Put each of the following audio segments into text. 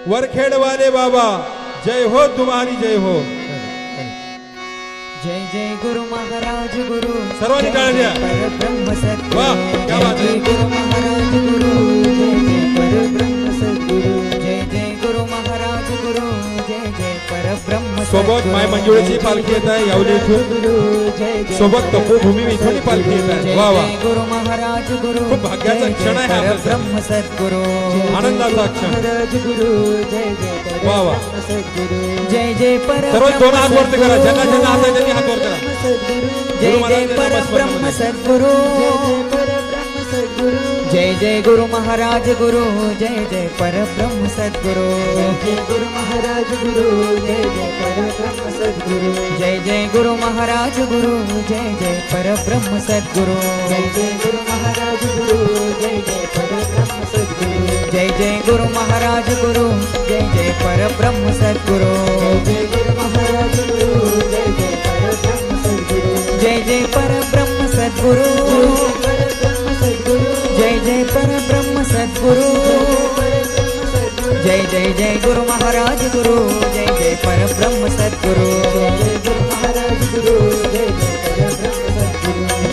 वरखेड़ वाले बाबा जय हो तुम्हारी जय हो। जय जय गुरु महाराज गुरु सर्वांनी टाळ्या द्या। परब्रह्म सद्गुरु वाह क्या बात है। जय गुरु महाराज गुरु जय जय परब्रह्म सद्गुरु जय जय गुरु महाराज गुरु जय जय परब्रह्म सोबत माय मंजुळेची पालखी येत आहे यावली इथून, सोबत तपोभूमी इथून पालखी येत आहे। वा वा गुरु महाराज गुरु खूप भाग्याचा क्षण आहे हा आपल्यासाठी। परब्रह्म सद्गुरु आनंदाचा क्षण। महाराज गुरु जय जय वा वा सद्गुरु जय जय सर्व दोन हात वरती करा, ज्यांना ज्यांना हात आहे त्यांनी हात वर करा। जय जय परब्रह्म सद्गुरु जय जय गुरु महाराज गुरु जय जय परब्रह्म सद्गुरु जय गुरु महाराज गुरु जय जय परब्रह्म सद्गुरु जय जय गुरु महाराज गुरु जय जय परब्रह्म सद्गुरु जय जय गुरु महाराज गुरु जय जय परब्रह्म सद्गुरु जय जय गुरु महाराज गुरु जय जय परब्रह्म सद्गुरु जय जय गुरु महाराज गुरु जय जय परब्रह्म सद्गुरु जय जय परब्रह्म सद्गुरु जय जय परब्रह्म सद्गुरु जय जय जय गुरु महाराज गुरु जय जय परब्रह्म सद्गुरु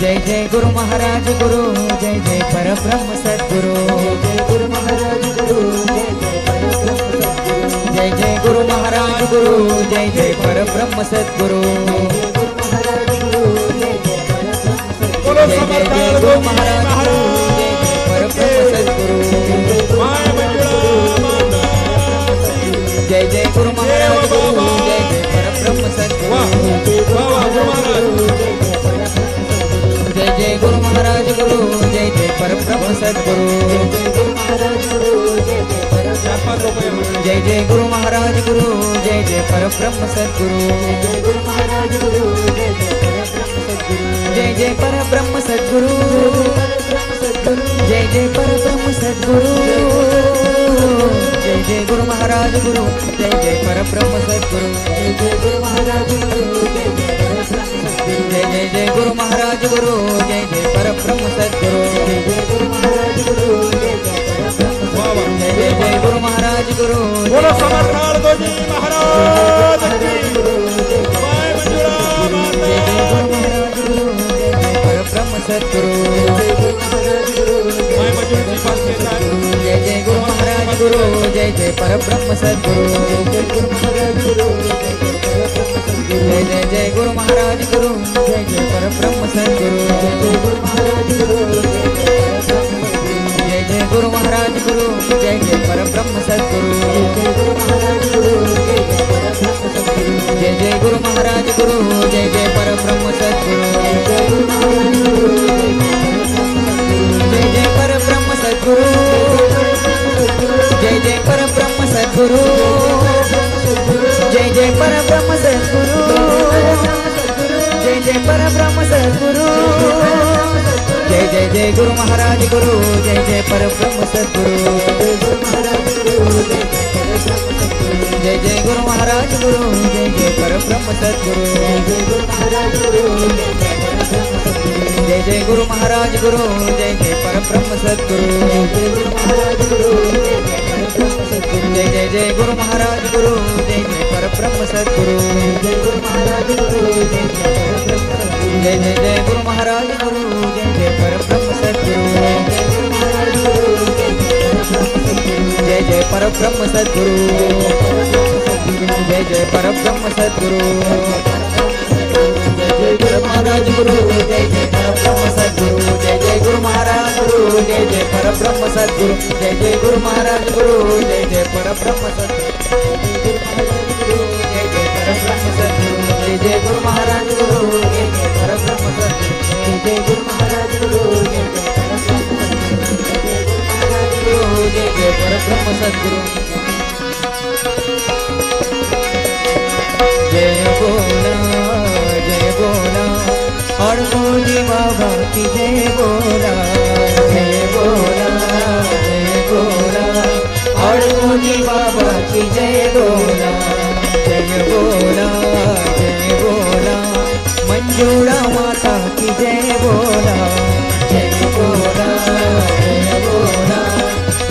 जय जय गुरु महाराज गुरु जय जय परब्रह्म सद्गुरु जय जय गुरु महाराज गुरु जय जय परब्रह्म सद्गुरु बोलो समर्थ गुरु महाराज जय जय गुरु महाराज गुरु जय जय परब्रह्म सद्गुरु जय जय गुरु महाराज गुरु जय जय परब्रह्म सद्गुरु जय जय गुरु महाराज गुरु जय जय परब्रह्म सद्गुरु जय जय परब्रह्म सद्गुरु जय जय परब्रह्म सद्गुरु जय जय गुरु महाराज गुरु जय जय परब्रह्म सद्गुरु जय जय गुरु महाराज गुरु जय जय गुरु महाराज गुरु जय जय परब्रह्म सद्गुरु जय जय गुरु महाराज गुरु जय जय गुरु महाराज गुरु बोलो समर्थ गुरु महाराज की माय मंजुळा परब्रह्म सद्गुरु माय मंजुळेची पालखी येत आहे। जय जय गुरु महाराज गुरु जय जय परब्रह्म सद्गुरु जय जय जय गुरु महाराज गुरु जय जय परब्रह्म सद्गुरु जय जय गुरु महाराज गुरु जय जय परब्रह्म सद्गुरु जय जय गुरु महाराज गुरु जय जय परब्रह्म सद्गुरु जय जय परब्रह्म सद्गुरु जय जय परब्रह्म सद्गुरु जय जय परब्रह्म सद्गुरु जय जय परब्रह्म सद्गुरु जय जय जय गुरु महाराज गुरु जय जय परब्रह्म सद्गुरु जय जय गुरु महाराज गुरु जय जय परब्रह्म सद्गुरु जय जय गुरु महाराज गुरु जय जय परब्रह्म सद्गुरु जय जय जय गुरु महाराज गुरु जय जय परब्रह्म सद्गुरु जय जय जय गुरु महाराज गुरु जय जय परब्रह्म सद्गुरु जय जय परब्रह्म सद्गुरु जय जय परब्रह्म सद्गुरु जय जय गुरु महाराज गुरु जय जय परब्रह्म सद्गुरु जय जय गुरु महाराज गुरु जय जय परब्रह्म सद्गुरु जय जय गुरु महाराज गुरु जय जय परब्रह्म सद्गुरु जय जय परब्रह्म सद्गुरु जय जय गुरु महाराज गुरु जय जय परब्रह्म सद्गुरु जय जय गुरु महाराज गुरु जय जय जय जय परब्रह्म सद्गुरु जय बोला अड़मोली बाबा की जय बोला अड़मोली बाबा की जय बोला मंजूड़ा माता की जय बोला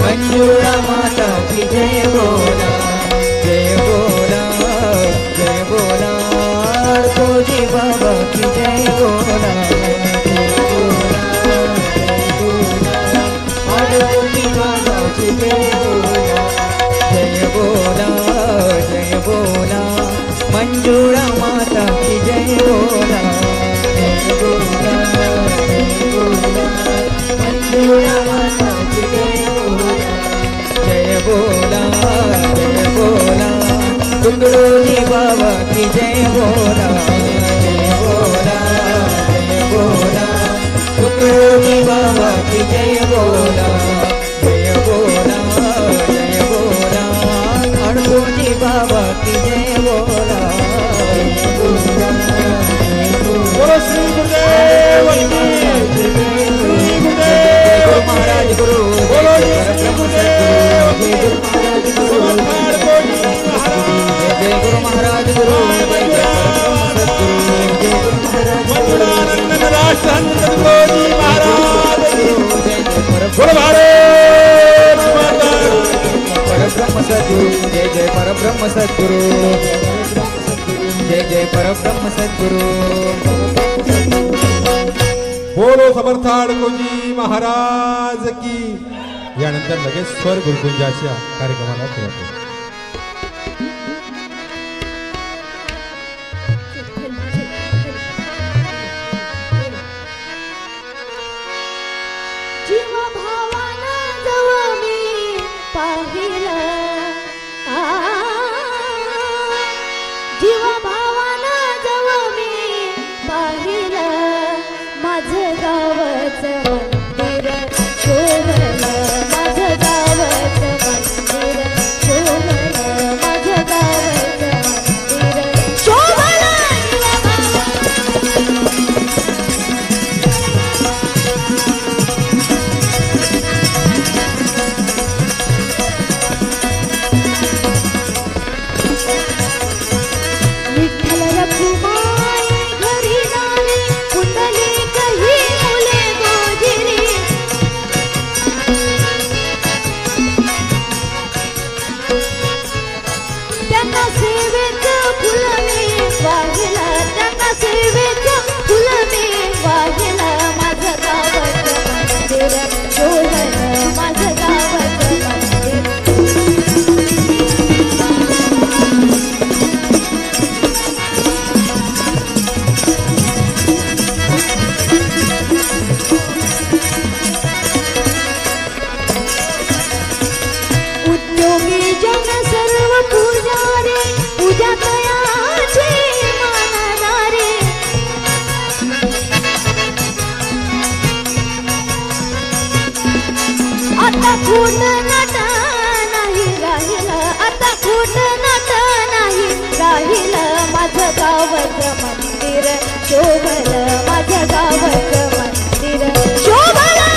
मंजूड़ा माता की जय बोला मंजुळा माता की जय बोला जय बोला जय बोला मंजुळा माता की जय बोला जय बोला जय बोला कुंडलोजी बाबा की जय बोला जय बोला जय बोला कुंडलोजी बाबा की जय बोला जय बोला जय बोला अणकोजी बाबा की जय बोला जय बोला जय बोला बोलो श्री गुरुदेव की गुरु महाराज गुरु बोलो श्री गुरुदेव की समर्थार कोटी महाराज जय गुरु महाराज गुरु जय जय मंजुळानंदन राष्ट्रहंस गुरुजी महाराज बोलो भारत माता परब्रह्म सद्गुरु जय जय परब्रह्म सद्गुरु जय जय परब्रह्म सद्गुरु बोलो समर्थार कोटी महाराज की यानंतर लगेच स्वर गुरुकुंजाच्या कार्यक्रमाला सुरुवात होईल. जीवा भावाना जवळ मी पाहिलं जीवा भावाना जवळ मी पाहिलं माझं गावचं मंदिर शोभलं माझं गावचं मंदिर शोभलं माझं गावचं मंदिर शोभलं जीवा भावा विठ्ठल रखुमाई घरी नारी पुंडलिक ही मुले गोजिरी त्यांना सेवेच फुल मी वाहिलं त्यांना सेवेच फुल मी वाहिलं माझं गावचं मंदिर शोभलं माझं गावचं मंदिर उद्योगी जन सर्व पूजारे पूजा तयाचे मानणारे आता खोट नट नाही राहिलं आता खोट नट नाही राहिलं माझं गावचं मंदिर शोभलं माझं गावचं मंदिर शोभलं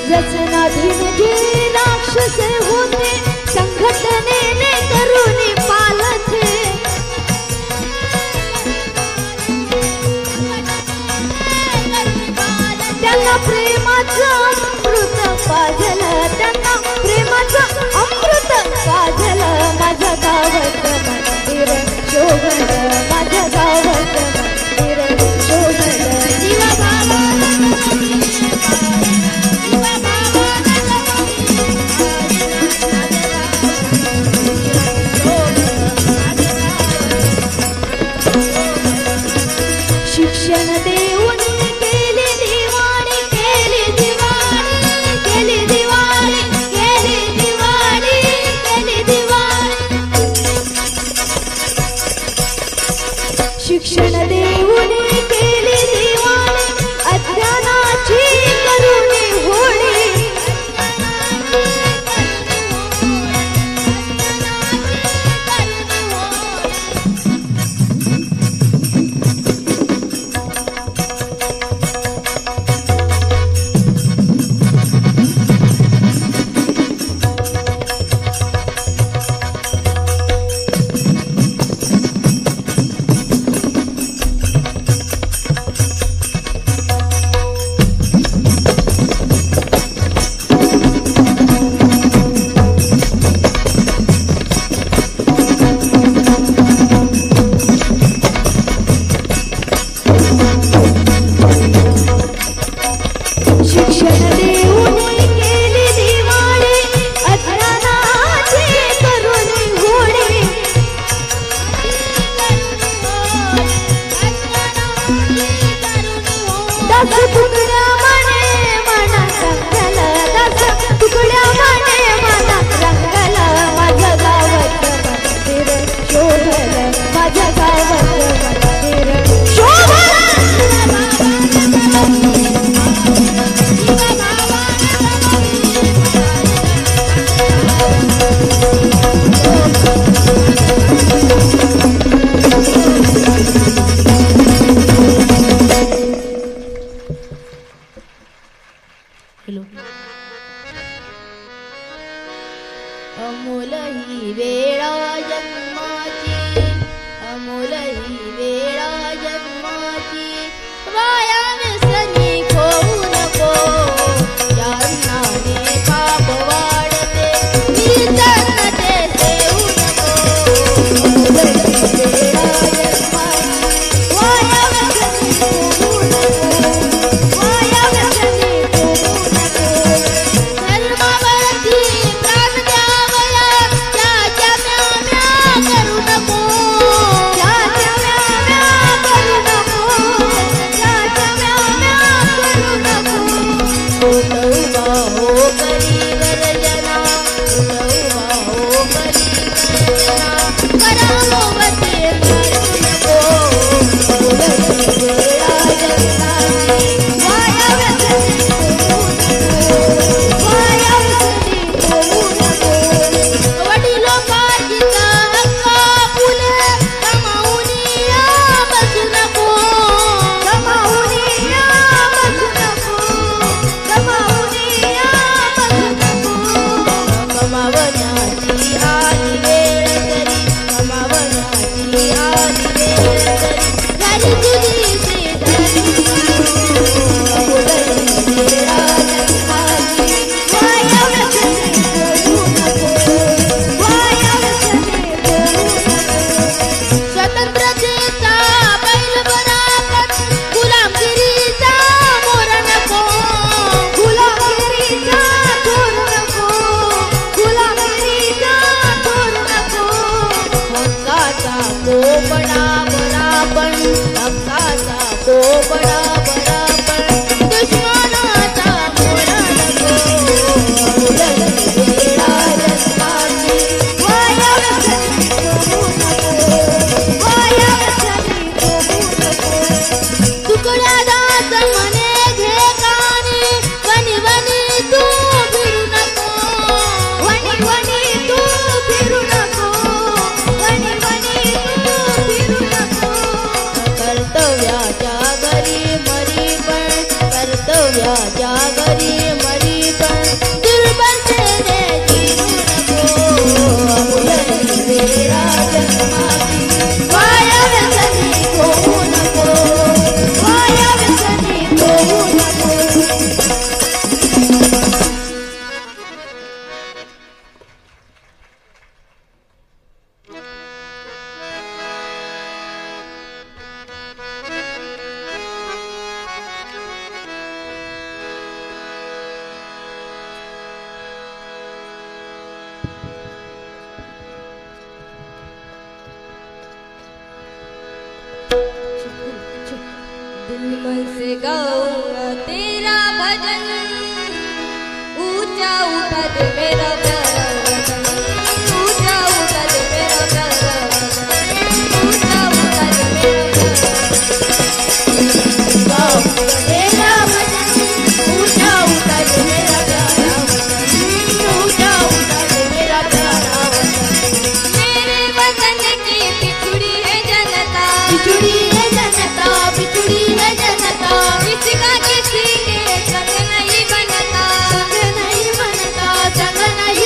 व्यसनाधीन जे राक्षस होते संघटनेने करून पालथे त्यांना प्रेमाचं अमृत पाजलं त्यांना प्रेमाचं अमृत पाजलं माझ्या गावचं मंदिर शोभलं माझ्या गावचं मंदिर शोभलं जीवा शिक्षण देऊन केली दिवाणी केली दिवाणी केली दिवाणी केली दिवाणी केली दिवाणी शिक्षण देऊन केली दिवाणी अज्ञानाची करुणी होळी शोभल माझ्या गावाचं मंदिर अमोल ही वेळा जन्माची अमोल ही वेळा जन्माची वाया व्यसनी होऊ नको ज्यांनाने पाप वाढते निर्धनते देऊ नको अमोल ही वेळा जन्माची वाया व्यसनी होऊ नको वाया व्यसनी होऊ नको धर्मावरती प्राण द्यावया त्याच्या म्या करू नको त्याच्या म्या करू नको त्याच्या म्या करू नको उठवा हो करी गर्जना उठवा हो करी गर्जना करा मोहते करू नको अमोल ही वेळा जन्माची वाया व्यसनी होऊ नको वाया व्यसनी होऊ नको वडिलोपार्जित हक्क फुले कमावूनिया बसू नको कमावूनिया बसू नको कमावूनिया बसू नको कमावण्याची आली वेळ तरी कमावण्याची आली वेळ तरी घरी तुझी अमोल ही वेळा जन्माची वाया व्यसनी होऊ नको वाया व्यसनी होऊ नको स्वतंत्रतेचा बैल बराबर गुलामगिरीचा मोर नको गुलामगिरीचा थोर नको गुलामगिरीचा थोर नको हक्काचा कोपडा बराबर हक्काचा कोपडा बराबर दुश्मनाचा मोर नको अमोल ही वेळा जन्माची वाया व्यसनी होऊ नको वाया व्यसनी होऊ नको तुकड्या दास मने घे कानी वनी वनी तू फिरू नको वनी वनी तू फिरू नको वनी वनी तू फिरू नको कर्तव्याच्या घरी मरी पण कर्तव्याच्या घरी मरी पण दुर्बलतेने जिरू नको अमोल ही वेळा जन्माची वाया व्यसनी होऊ नको वाया व्यसनी होऊ नको दिल मन से गाऊंगा तेरा भजन ऊंचा उठा दे मेरा प्यारा वतन ऊंचा उठा दे मेरा प्यारा वतन ऊंचा उठा दे मेरा तेरा भजन ऊंचा उठा दे मेरा प्यारा वतन ऊंचा उठा दे मेरा प्यारा वतन मेरे वतन की बिछुड़ी है जनता बिछुड़ी है जनता बिछुड़ी है जनता इसका किसी के संग नहीं बनता संग नहीं बनता संग नहीं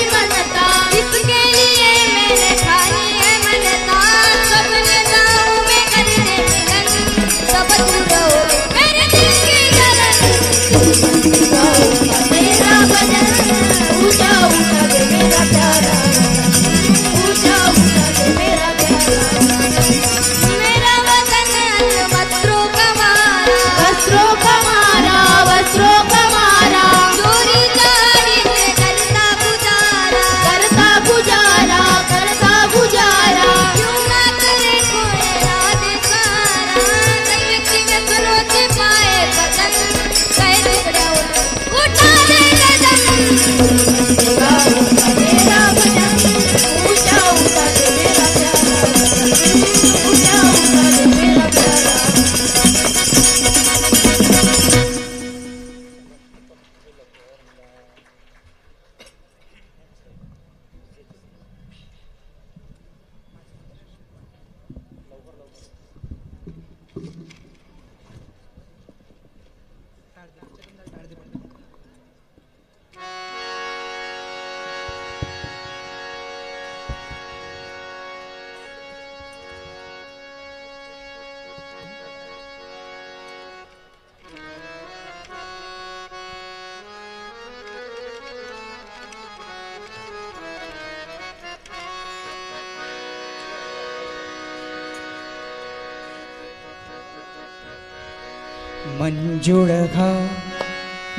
मंजुळ घा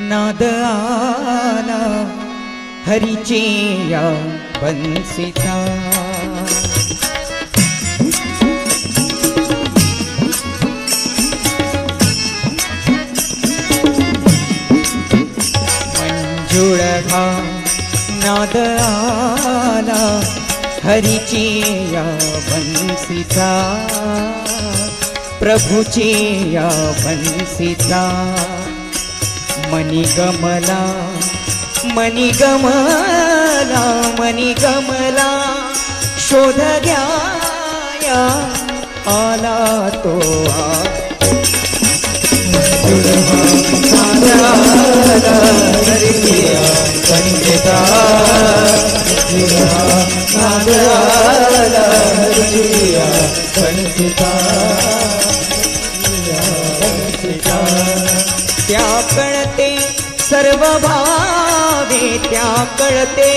नाद आला हरीचे या बंसीचा मंजुळ घा नाद आला हरीची या बंसीचा प्रभूची या बंसीचा मनी गमला मनी गमला मनी गमला शोध घ्या आला तो त्या कळते सर्व भावे त्या कळते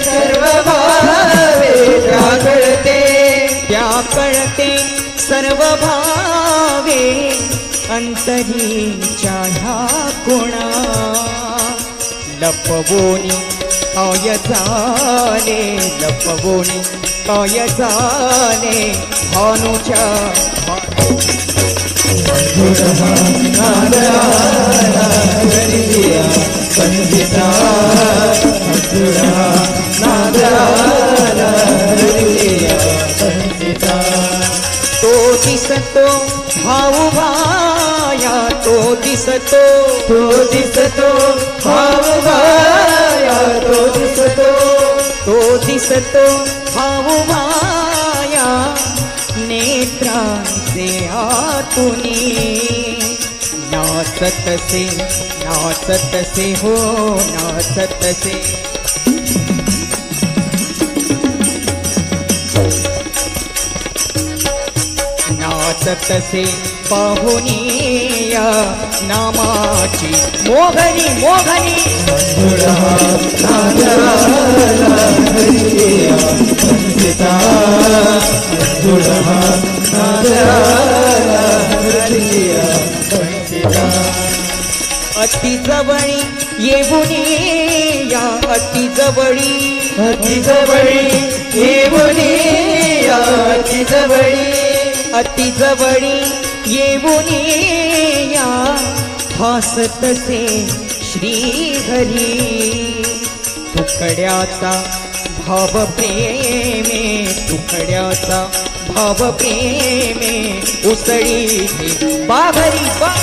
सर्व भावे त्या कळते सर्व भावे अंतरीच्या ह्या कोणा लपवोनी काय झाले लपवोनी काय झाले भानुच्या तो दिसतो भाऊ भाया तो दिसतो भाऊ भाया तो दिसतो भाऊ भाया नेत्रांचे आतुनी नाचतसे हो नाचतसे नाचतसे पाहुनिया नामाची मोहनी मोहनी अति जवळी येऊनी या अति जवळी येऊनी या अति जवळी येऊनी या हासतसे श्री हरी तुकड्याचा भाव प्रेमे तुकड्याचा भाव प्रेमे उसळी बाघरी बा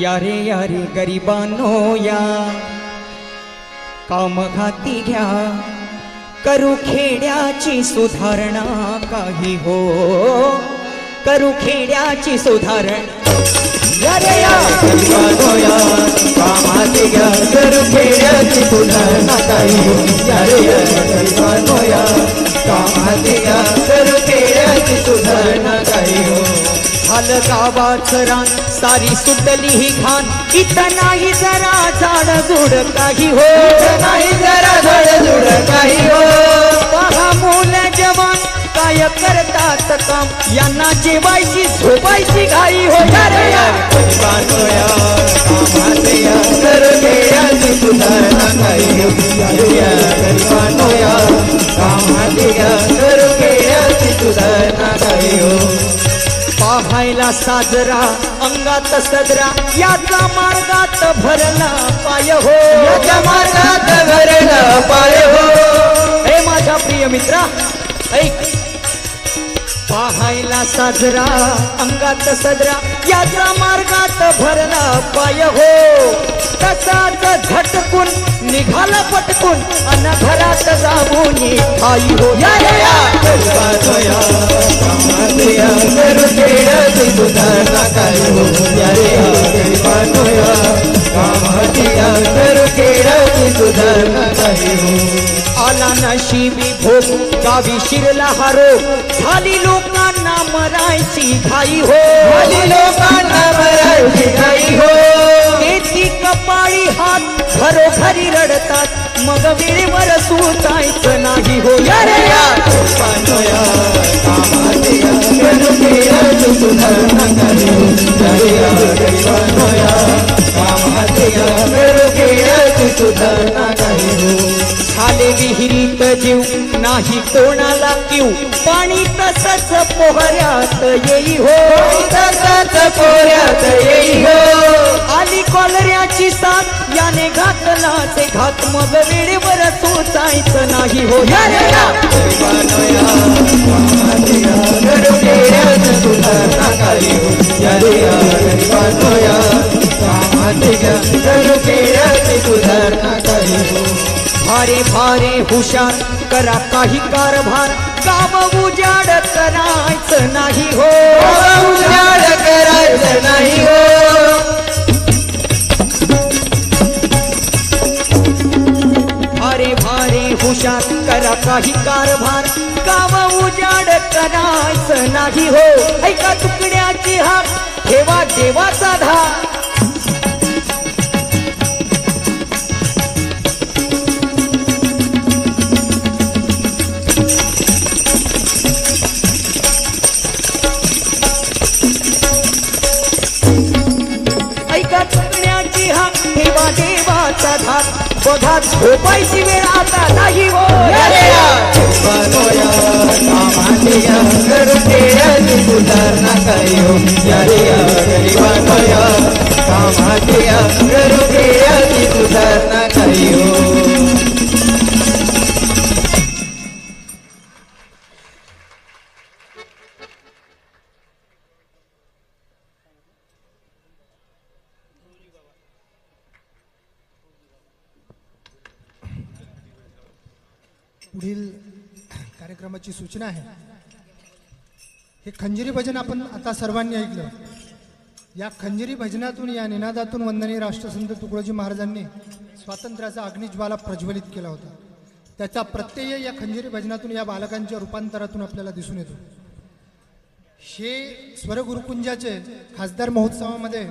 यारे यारे गरिबांनो या काम घाती घ्या करू खेड्याची सुधारणा काही हो करू खेड्याची सुधारणा यारे या गरिबांनो या काम घाती घ्या करू खेड्याची सुधारणा काही हो यारे या गरिबांनो या काम घाती घ्या करू खेड्याची सुधारणा काही हो झालं गावाचं रान सारी सुटली ही घाण इथं नाही जरा झाड झुड काही हो नाही जरा झाड झुड काही हो पहा मुलं जवान काय करतात काम यांना जेवायची झोपायची घाई हो यारे सुधारणा काही हो सुधारणा काही हो पाहायला साजरा अंगात सदरा याचा मार्गात भरला पाय हो याचा मार्गात भरला पाय हो हे माझ्या प्रिय मित्रा ऐक पाहायला साजरा अंगात सदरा याचा मार्गात भरला पाय हो तसाच झटकून निघाला पटकून अन घरात जाऊन आई हो या सुधारणा काय हो सुधारणा काय काही हो आला नशिबी भोग गावी शिरला हा रोग झाली लोकांना मरायची घाई हो झाली लोकांना मरायची घाई हो येती कपाळी हात घरोघरी रडतात मग वेळेवर सुचायचं नाही हो या रे या पानोया कामाचे गरुकेया सुधारणा करी या रे या पानोया कामाचे गरुकेया सुधारणा करी हो झाले विहिरीत जीव नाही कोणाला किव पाणी तसंच पोहऱ्यात येई हो तसंच पोहऱ्यात येई हो आली कॉलऱ्याची साथ याने घातला ते घात मग वेळेवर सोचायचं नाही हो या रे या सुधारणा काही हो या रे या सुधारणा काही हो भारे भारे हुशार करा काही कारभार गाव उजाड करायचं नाही हो उजाड करायचं नाही हो भारे भारे हुशार करा काही कारभार गाव उजाड करायचं नाही हो ऐका तुकड्याची हाक ठेवा देवाचा धाक देवाचा धाक बघा झोपायची वेळ आता नाही हो सुधारणा काही हो सुधारणा काही हो पुढील कार्यक्रमाची सूचना आहे. हे खंजिरी भजन आपण आता सर्वांनी ऐकलं. या खंजिरी भजनातून या निनादातून वंदनीय राष्ट्रसंत तुकडोजी महाराजांनी स्वातंत्र्याचा अग्निज्वाला प्रज्वलित केला होता. त्याचा प्रत्यय या खंजिरी भजनातून या बालकांच्या रूपांतरातून आपल्याला दिसून येतो. हे स्वरगुरुकुंजाचे खासदार महोत्सवामध्ये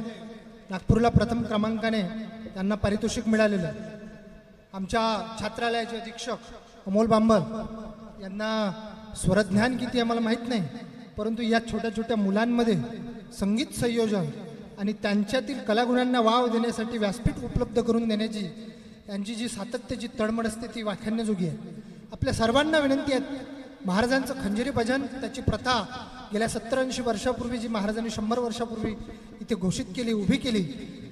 नागपूरला प्रथम क्रमांकाने त्यांना पारितोषिक मिळालेलं. आमच्या छात्रालयाचे अधीक्षक अमोल बांबल यांना स्वरज्ञान किती आम्हाला माहीत नाही, परंतु या छोट्या छोट्या मुलांमध्ये संगीत संयोजन आणि त्यांच्यातील कलागुणांना वाव देण्यासाठी व्यासपीठ उपलब्ध करून देण्याची त्यांची जी सातत्याची तळमळ असते ती वाखाणण्याजोगी आहे. आपल्या सर्वांना विनंती आहे, महाराजांचं खंजिरी भजन त्याची प्रथा गेल्या 70-80 वर्षापूर्वी जी महाराजांनी 100 वर्षापूर्वी इथे घोषित केली, उभी केली,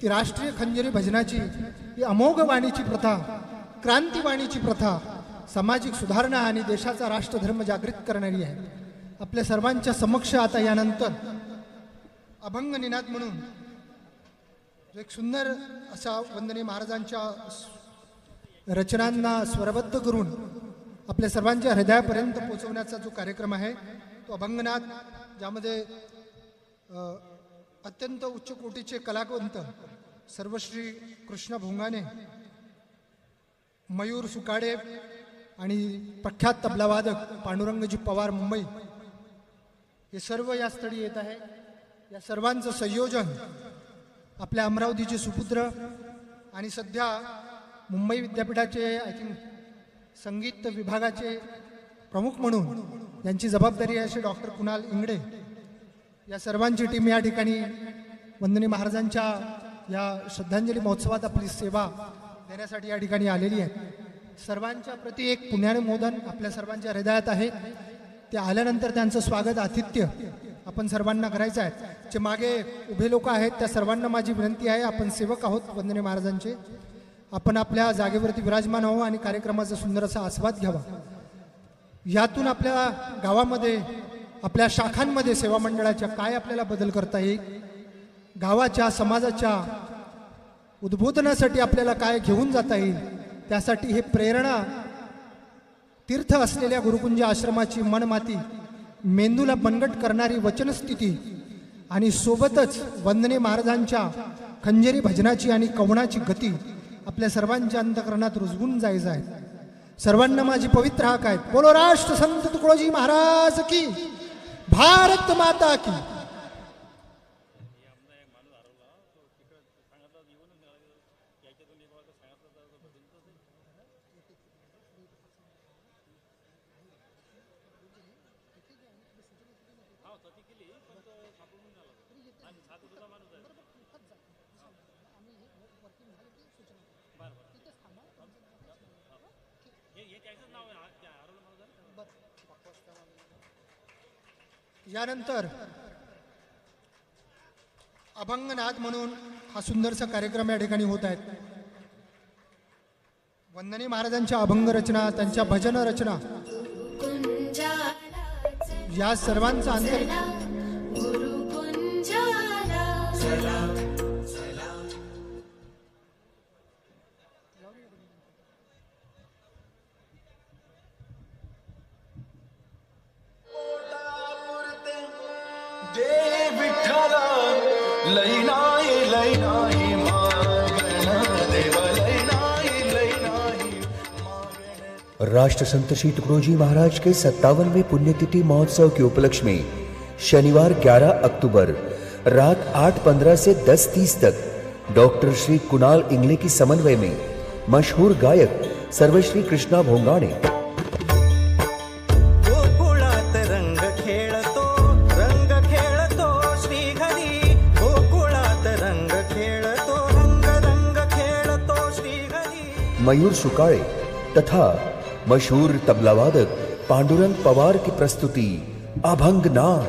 ती राष्ट्रीय खंजिरी भजनाची ही अमोघ वाणीची प्रथा, क्रांतिवाणीची प्रथा, सामाजिक सुधारणा आणि देशाचा राष्ट्रधर्म जागृत करणारी आहे. आपल्या सर्वांच्या समक्ष आता यानंतर अभंग निनाद म्हणून एक सुंदर असा वंदनीय महाराजांच्या रचनांना स्वरबद्ध करून आपल्या सर्वांच्या हृदयापर्यंत पोहोचवण्याचा जो कार्यक्रम आहे तो अभंगनाद, ज्यामध्ये अत्यंत उच्च कोटीचे कलावंत सर्वश्री कृष्ण भोंगाने, मयूर सुकाडे आणि प्रख्यात तबलावादक पांडुरंगजी पवार मुंबई हे सर्व या स्थळी येत आहे. या सर्वांचं संयोजन आपल्या अमरावतीचे सुपुत्र आणि सध्या मुंबई विद्यापीठाचे आय थिंक संगीत विभागाचे प्रमुख म्हणून यांची जबाबदारी आहे असे डॉक्टर कुणाल इंगडे, या सर्वांची टीम या ठिकाणी वंदनीय महाराजांच्या या श्रद्धांजली महोत्सवात आपली सेवा देण्यासाठी या ठिकाणी आलेली आहे. सर्वांच्या प्रती एक पुण्यानुमोदन आपल्या सर्वांच्या हृदयात आहे. ते आल्यानंतर त्यांचं स्वागत आतिथ्य आपण सर्वांना करायचं आहे. जे मागे उभे लोक आहेत त्या सर्वांना माझी विनंती आहे, आपण सेवक आहोत वंदनीय महाराजांचे, आपण आपल्या जागेवरती विराजमान व्हावं आणि कार्यक्रमाचा सुंदर असा आस्वाद घ्यावा. यातून आपल्या गावामध्ये, आपल्या शाखांमध्ये सेवा मंडळाच्या काय आपल्याला बदल करता येईल, गावाच्या समाजाच्या उद्बोधनासाठी आपल्याला काय घेऊन जाता येईल, त्यासाठी हे प्रेरणा तीर्थ असलेल्या गुरुकुंज आश्रमाची मनमाती, मेंदूला बनगट करणारी वचनस्थिती आणि सोबतच वंदनीय महाराजांच्या खंजिरी भजनाची आणि कवनाची गती आपल्या सर्वांच्या अंतःकरणात रुजवून जायचं आहे. सर्वांना माझी पवित्र हाक आहेत. बोलो राष्ट्र संत तुकडोजी महाराज की, भारत माता की. यानंतर अभंगनाद म्हणून हा सुंदरसा कार्यक्रम या ठिकाणी होत आहेत. वंदनी महाराजांच्या अभंग रचना, त्यांच्या भजन रचना, या सर्वांचा अंतर राष्ट्रसंत श्री तुकडोजी महाराज के 57वें पुण्यतिथि महोत्सव के उपलक्ष्य में शनिवार 11 अक्टूबर रात 8:15 से 10:30 तक डॉक्टर श्री कुणाल इंगले की समन्वय में मशहूर गायक सर्वश्री कृष्णा भोंगाणे, गोकुळात रंग खेळतो श्रीहरी, गोकुळात रंग खेळतो श्रीहरी. मयूर सुकाळे तथा मशहूर तबलावादक पांडुरंग पवार की प्रस्तुति अभंगनाद.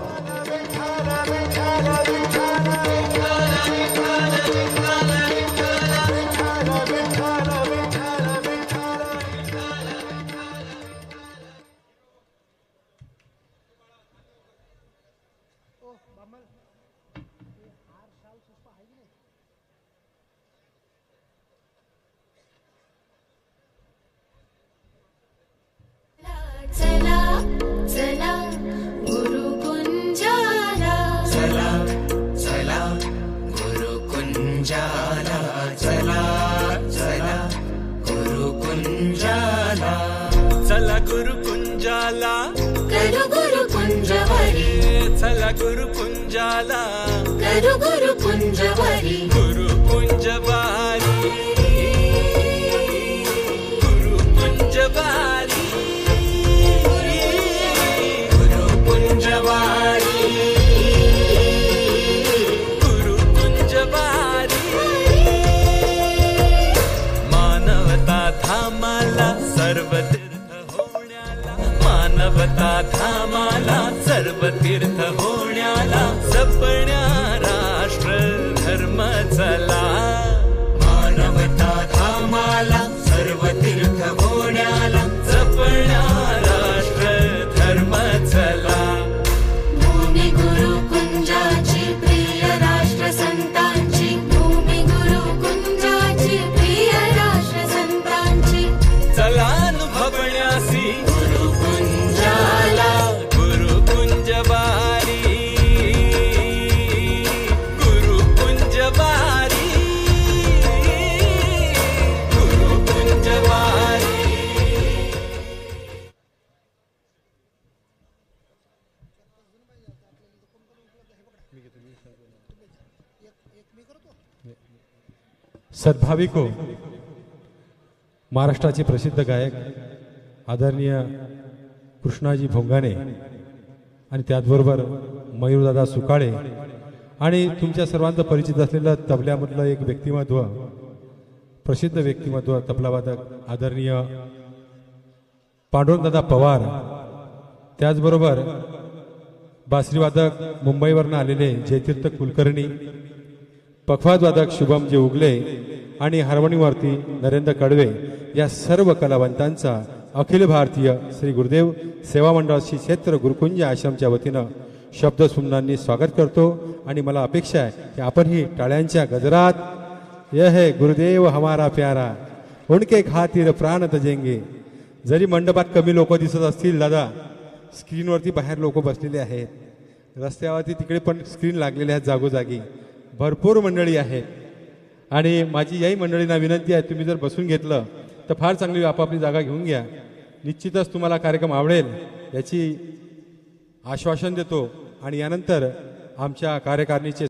चला चला गुरुकुंजाला, चला चला गुरुकुंजाला, चला चला गुरुकुंजाला, चला गुरुकुंजाला, करू गुरुकुंजवरी, चला गुरुकुंजाला, करू गुरुकुंजवरी. गुरुकुंजवारी, गुरुकुंजवारी, गुरुकुंजवारी, गुरुकुंजवारी. मानवता धामाला सर्व तीर्थ होण्याला, मानवता धामाला सर्व तीर्थ होण्याला, सपण्या राष्ट्र धर्म चला. मानवता धामाला सर्व तीर्थ होण्याला, सपण्या राष्ट्र धर्म चला. भूमी गुरुकुंजाची प्रिय राष्ट्र संतांची, भूमी गुरुकुंजाची प्रिय राष्ट्र संतांची. चला अनुभवण्यासी गुरुकुंजाला, गुरुकुंजवारी, गुरुकुंजवारी, गुरुकुंजवारी. सद्भाविको, महाराष्ट्राचे प्रसिद्ध गायक आदरणीय कृष्णाजी भोंगाणे आणि त्याचबरोबर मयूरदादा सुकाळे आणि तुमच्या सर्वांचं परिचित असलेलं तबल्यामधलं एक व्यक्तिमत्व, प्रसिद्ध व्यक्तिमत्व तबलावादक आदरणीय पांडुरंगदादा पवार, त्याचबरोबर बासरीवादक मुंबईवरनं आलेले जयतीर्थ कुलकर्णी, पखवाजवादक शुभमजी उगले आणि हार्मोनियमवरती नरेंद्र कडवे, या सर्व कलावंतांचा अखिल भारतीय श्री गुरुदेव सेवा मंडळ श्री क्षेत्र गुरुकुंज आश्रमच्या वतीनं शब्दसुमनांनी स्वागत करतो. आणि मला अपेक्षा आहे की आपणही टाळ्यांच्या गजरात यह है गुरुदेव हमारा प्यारा, उनके खातिर प्राण तजेंगे. जरी मंडपात कमी लोक दिसत असतील दादा, स्क्रीनवरती बाहेर लोक बसलेले आहेत, रस्त्यावरती तिकडे पण स्क्रीन लागलेले आहेत जागोजागी, भरपूर मंडळी आहेत. आणि माझी याही मंडळींना विनंती आहे, तुम्ही जर बसून घेतलं तर फार चांगली आपापली जागा घेऊन घ्या. निश्चितच तुम्हाला कार्यक्रम आवडेल याची आश्वासन देतो. आणि यानंतर आमच्या कार्यकारिणीचे